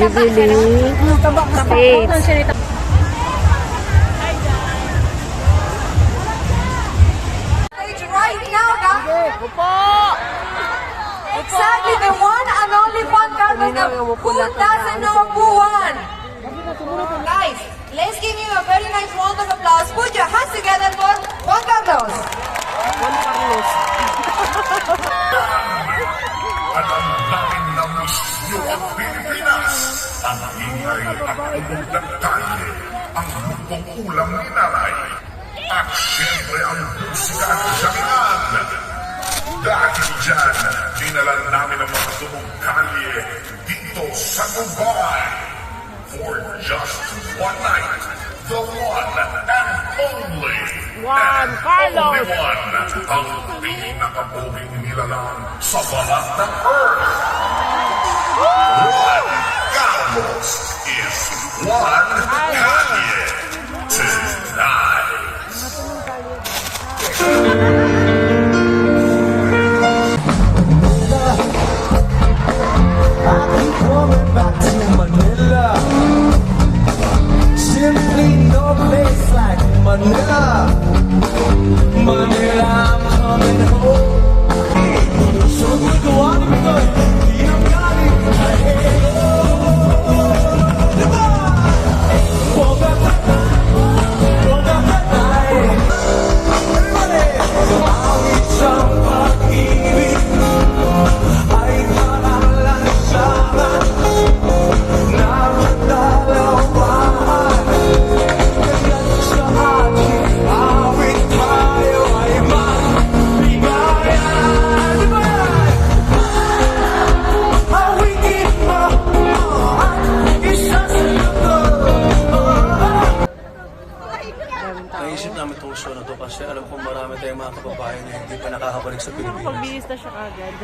bibili plates. Right now, guys. Exactly the one and only Juan Carlos. Now, who doesn't know who won? Guys, let's give him a very nice round of applause. Put your hands together for Juan Carlos. Juan Carlos. At ang daming namusyo ang Pilipinas. Ang ingay at ubong dagdali. Ang lupong ulam ni nanay. At siyempre ang musika at jaminan. Dahil dyan, dinala namin ang mga tumungkalye dito sa Dubai. For just one night, the one and only Juan Carlos. only one, ang pinakaboging nilalang sa balat ng Earth. Juan Carlos is one kalye tonight. Coming back to Manila. Simply no place like Manila. Manila, I'm coming home. So good to want to go. I'm coming. Naisip namin itong show na to kasi alam kong marami tayong mga kababayan na hindi pa nakakabalik sa Pilipinas. Magbihis na siya agad.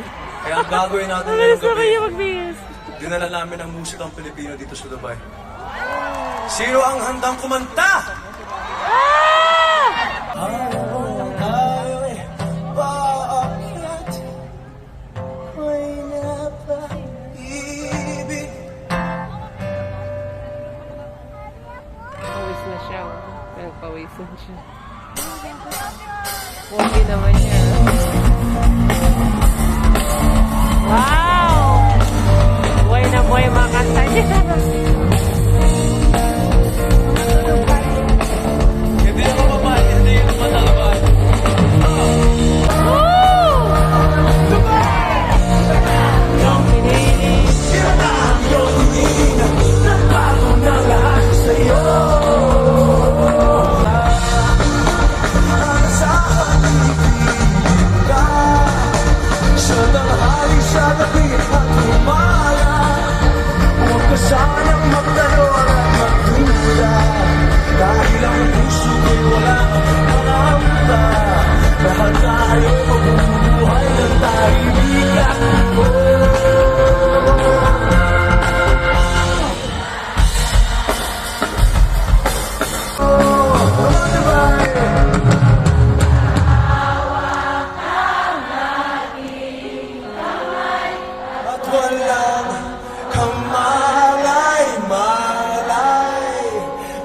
Kaya ang gagawin natin ngayong Malis na gabi, kayo magbihis. dinala namin ang musikang Pilipino dito sa Dubai. Sino ang handang kumanta? Pawis na siya. Pinagpawisan siya. Okay naman siya. Wow! Buhay na buhay mga kanta niya. Hindi ako babae, hindi ako matalabay. Sanang magdalor at magdula. Dahil ang puso ko'y walang pangaunta. Lahat tayo mabubuhay ng tahimikan. At walang kamalay-malay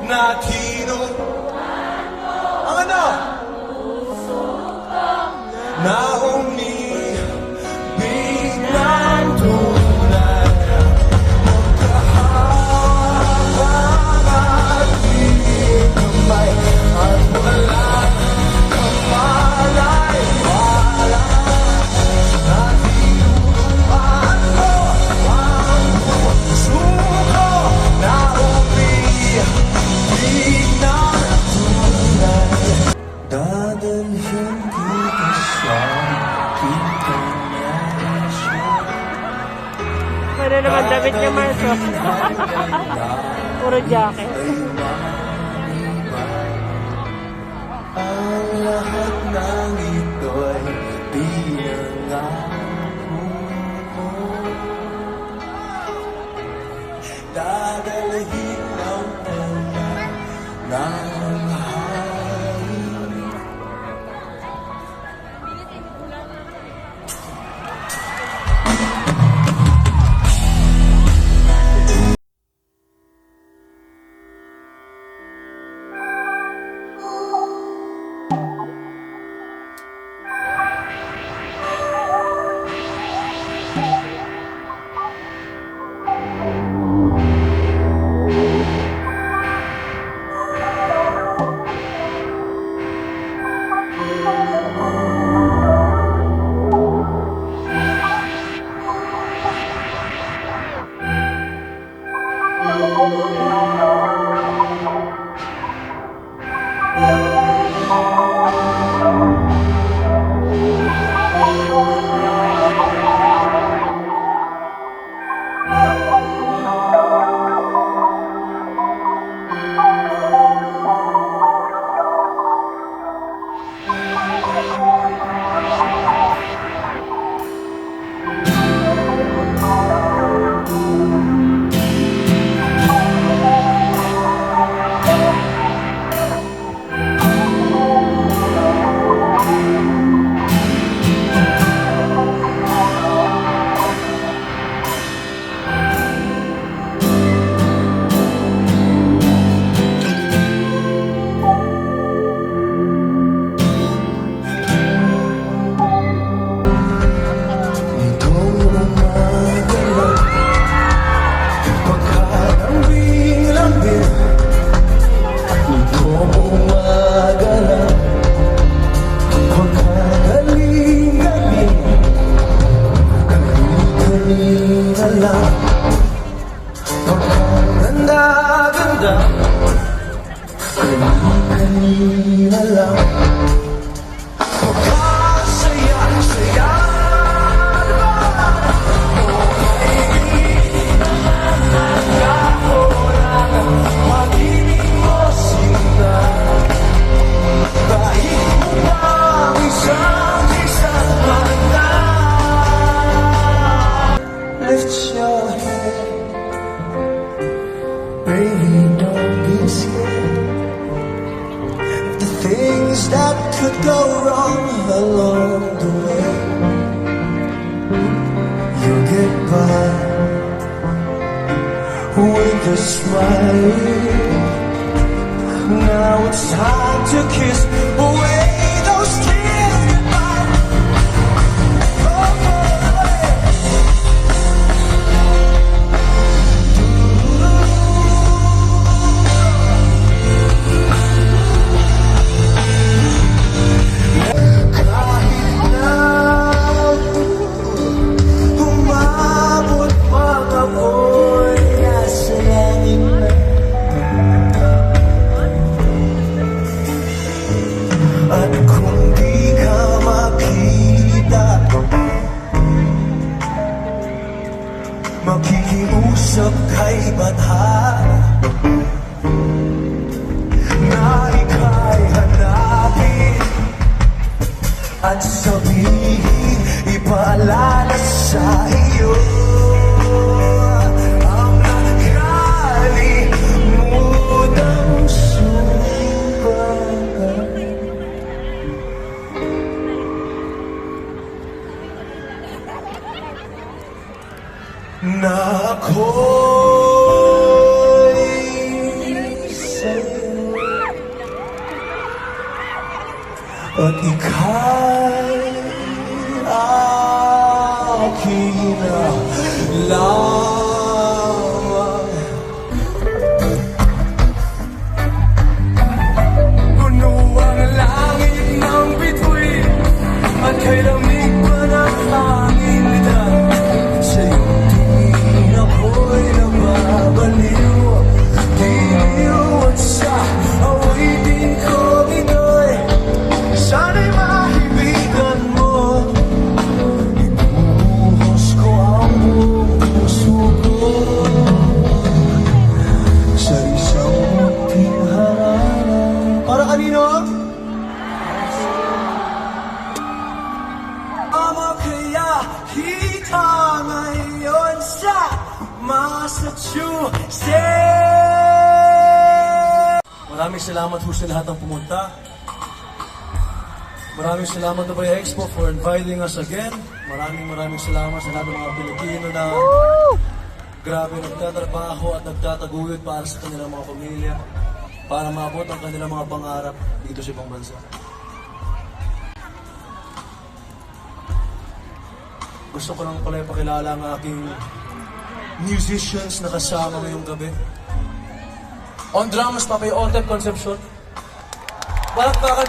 na tinuruan mo. Ang ano? Na umibig ng tunay. Magkahabang ating kamay. At walang kamalay-malay na tinuruan mo. Ang puso ko na umibig ng tunay. Dadalhin kita sa Ano naman damit niya, Marco? Puro jacket. ang lahat ng ito'y pinangako mo. Dadalhin ang pala ng umaga lang, pagkagaling-galing, kanina lang, pagkaganda-ganda, kanina lang, pagkasaya-saya. Lift your head, baby, don't be scared. The things that could go wrong along the way, you'll get by with a smile. Now it's time to kiss away those tears goodbye. Oh, kahit na umabot pang ako'y nasa langit na, at kung di ka makita, makikiusap kay Badhana na ika'y hanapin at sabihin, ipaalala sa iyo ang nakalimutang sumpah na ako'y sa'yo at ika'y akin na lamang. Puno ang langit ng bituin at kay lamig pa ng hangin nila. Sa'yo ako'y nababaliw, diliw at sa awitin ko ito'y sana'y maibigan mo. Ibubuhos ko ang buong puso ko sa isang munting harana. Para kanino? Ama kaya kita ngayon sa Massachusetts. Maraming salamat po sa lahat ng pumunta. Maraming salamat Dubai Expo for inviting us again. Maraming salamat sa lahat ng mga Pilipino na grabe nagtatrabaho at nagtataguyod para sa kanilang mga pamilya, para maabot ang kanilang mga pangarap dito sa ibang bansa. Gusto ko lang pala ipakilala ang aking musicians na kasama ngayong gabi. On drums, Papay Otep Concepcion. Palakpakan.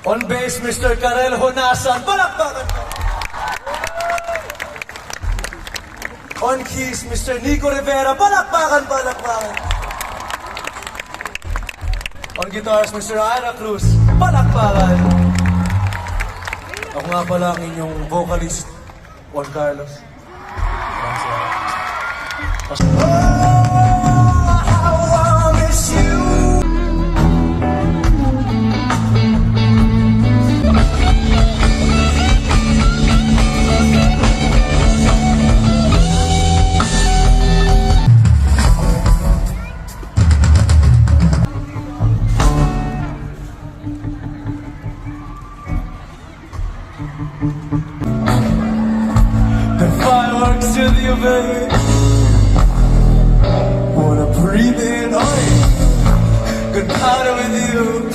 On bass, Mr. Karel Honasan. Palakpakan. On keys, Mr. Nico Rivera. Palakpakan. On guitars, Mr. Ira Cruz. Palakpakan. Ako nga pala ang inyong vocalist, Juan Carlos. The fireworks with you, baby. Wanna breathe in, oi. Good powder with you.